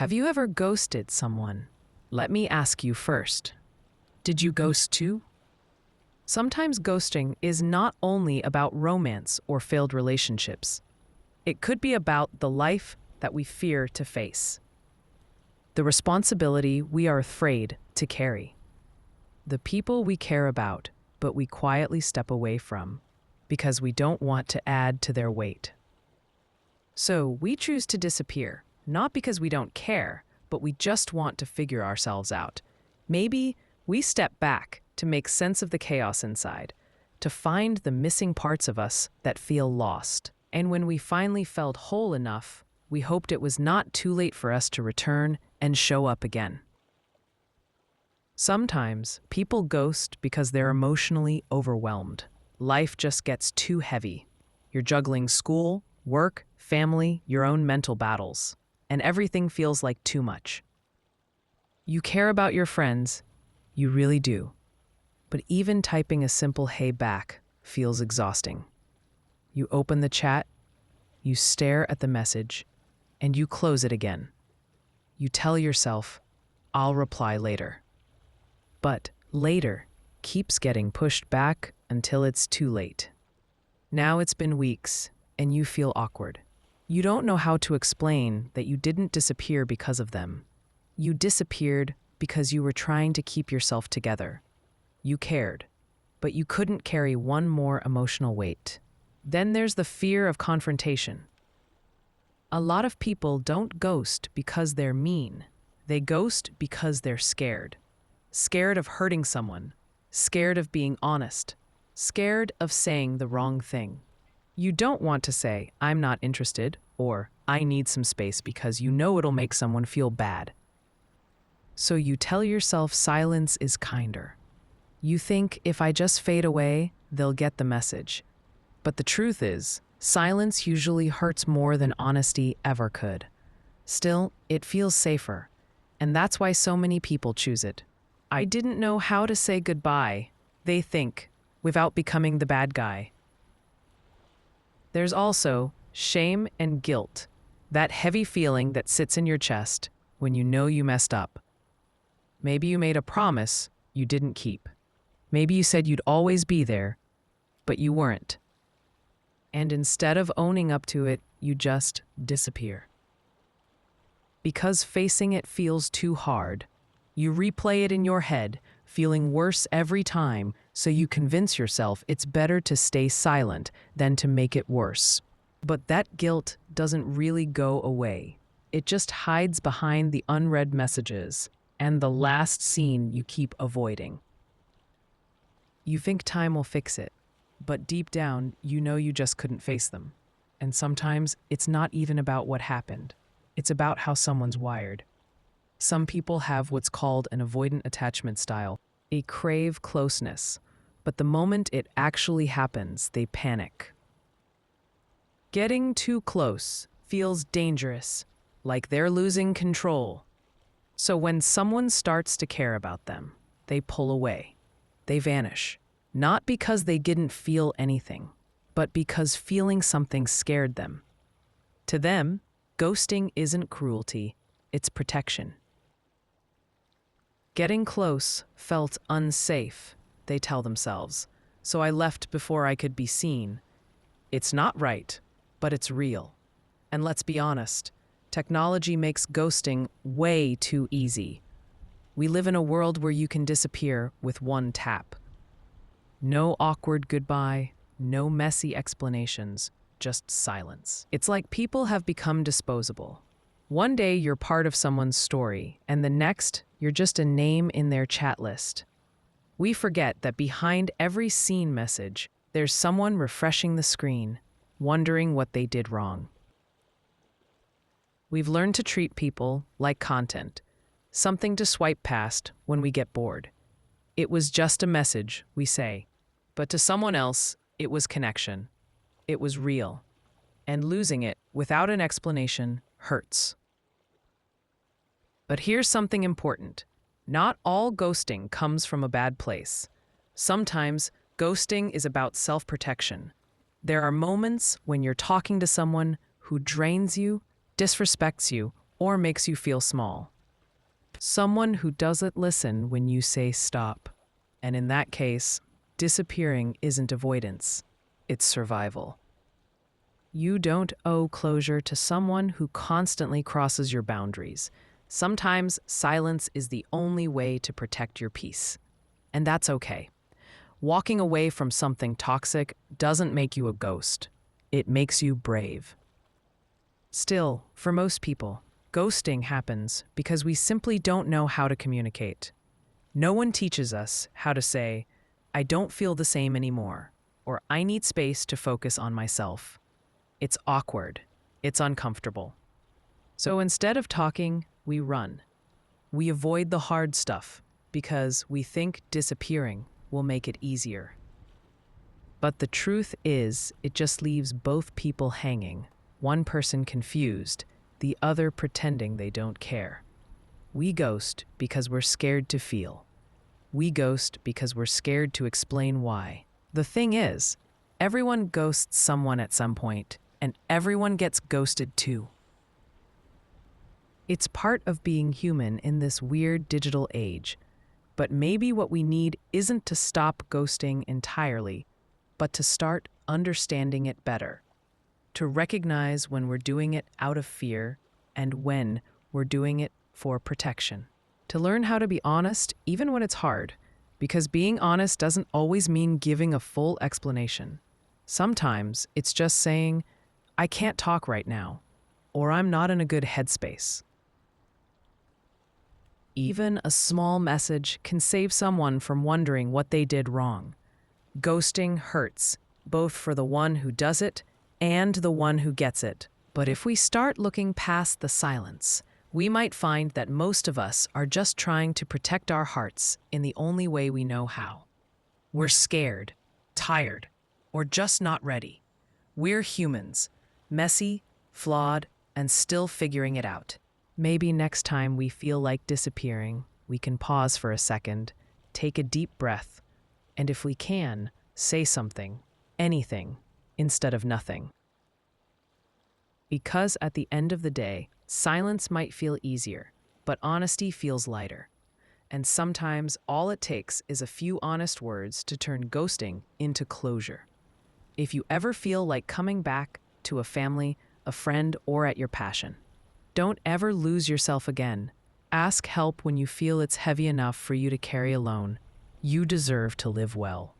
Have you ever ghosted someone? Let me ask you first. Did you ghost too? Sometimes ghosting is not only about romance or failed relationships. It could be about the life that we fear to face, the responsibility we are afraid to carry, the people we care about but we quietly step away from because we don't want to add to their weight. So we choose to disappear, not because we don't care, but we just want to figure ourselves out. Maybe we step back to make sense of the chaos inside, to find the missing parts of us that feel lost. And when we finally felt whole enough, we hoped it was not too late for us to return and show up again. Sometimes people ghost because they're emotionally overwhelmed. Life just gets too heavy. You're juggling school, work, family, your own mental battles, and everything feels like too much. You care about your friends, you really do. But even typing a simple "hey" back feels exhausting. You open the chat, you stare at the message, and you close it again. You tell yourself, "I'll reply later." But later keeps getting pushed back until it's too late. Now it's been weeks, and you feel awkward. You don't know how to explain that you didn't disappear because of them. You disappeared because you were trying to keep yourself together. You cared, but you couldn't carry one more emotional weight. Then there's the fear of confrontation. A lot of people don't ghost because they're mean. They ghost because they're scared. Scared of hurting someone. Scared of being honest. Scared of saying the wrong thing. You don't want to say, "I'm not interested," or "I need some space," because you know it'll make someone feel bad. So you tell yourself silence is kinder. You think if I just fade away, they'll get the message. But the truth is, silence usually hurts more than honesty ever could. Still, it feels safer, and that's why so many people choose it. I didn't know how to say goodbye, they think, without becoming the bad guy. There's also shame and guilt, that heavy feeling that sits in your chest when you know you messed up. Maybe you made a promise you didn't keep. Maybe you said you'd always be there, but you weren't. And instead of owning up to it, you just disappear. Because facing it feels too hard, you replay it in your head, feeling worse every time, so you convince yourself it's better to stay silent than to make it worse. But that guilt doesn't really go away. It just hides behind the unread messages and the last scene you keep avoiding. You think time will fix it, but deep down, you know you just couldn't face them. And sometimes it's not even about what happened. It's about how someone's wired. Some people have what's called an avoidant attachment style. They crave closeness, but the moment it actually happens, they panic. Getting too close feels dangerous, like they're losing control. So when someone starts to care about them, they pull away. They vanish, not because they didn't feel anything, but because feeling something scared them. To them, ghosting isn't cruelty, it's protection. Getting close felt unsafe, they tell themselves, so I left before I could be seen. It's not right, but it's real. And let's be honest, technology makes ghosting way too easy. We live in a world where you can disappear with one tap. No awkward goodbye, no messy explanations, just silence. It's like people have become disposable. One day you're part of someone's story, and the next you're just a name in their chat list. We forget that behind every seen message, there's someone refreshing the screen, wondering what they did wrong. We've learned to treat people like content, something to swipe past when we get bored. It was just a message, we say. But to someone else, it was connection. It was real. And losing it without an explanation hurts. But here's something important. Not all ghosting comes from a bad place. Sometimes ghosting is about self-protection. There are moments when you're talking to someone who drains you, disrespects you, or makes you feel small. Someone who doesn't listen when you say stop. And in that case, disappearing isn't avoidance, it's survival. You don't owe closure to someone who constantly crosses your boundaries. Sometimes silence is the only way to protect your peace. And that's okay. Walking away from something toxic doesn't make you a ghost. It makes you brave. Still, for most people, ghosting happens because we simply don't know how to communicate. No one teaches us how to say, I don't feel the same anymore, or I need space to focus on myself. It's awkward. It's uncomfortable. So instead of talking, we run. We avoid the hard stuff because we think disappearing will make it easier. But the truth is, it just leaves both people hanging, one person confused, the other pretending they don't care. We ghost because we're scared to feel. We ghost because we're scared to explain why. The thing is, everyone ghosts someone at some point, and everyone gets ghosted too. It's part of being human in this weird digital age. But maybe what we need isn't to stop ghosting entirely, but to start understanding it better. To recognize when we're doing it out of fear and when we're doing it for protection. To learn how to be honest even when it's hard, because being honest doesn't always mean giving a full explanation. Sometimes it's just saying, I can't talk right now, or I'm not in a good headspace. Even a small message can save someone from wondering what they did wrong. Ghosting hurts, both for the one who does it and the one who gets it. But if we start looking past the silence, we might find that most of us are just trying to protect our hearts in the only way we know how. We're scared, tired, or just not ready. We're humans, messy, flawed, and still figuring it out. Maybe next time we feel like disappearing, we can pause for a second, take a deep breath, and if we can, say something, anything, instead of nothing. Because at the end of the day, silence might feel easier, but honesty feels lighter. And sometimes all it takes is a few honest words to turn ghosting into closure. If you ever feel like coming back to a family, a friend, or at your passion, don't ever lose yourself again. Ask help when you feel it's heavy enough for you to carry alone. You deserve to live well.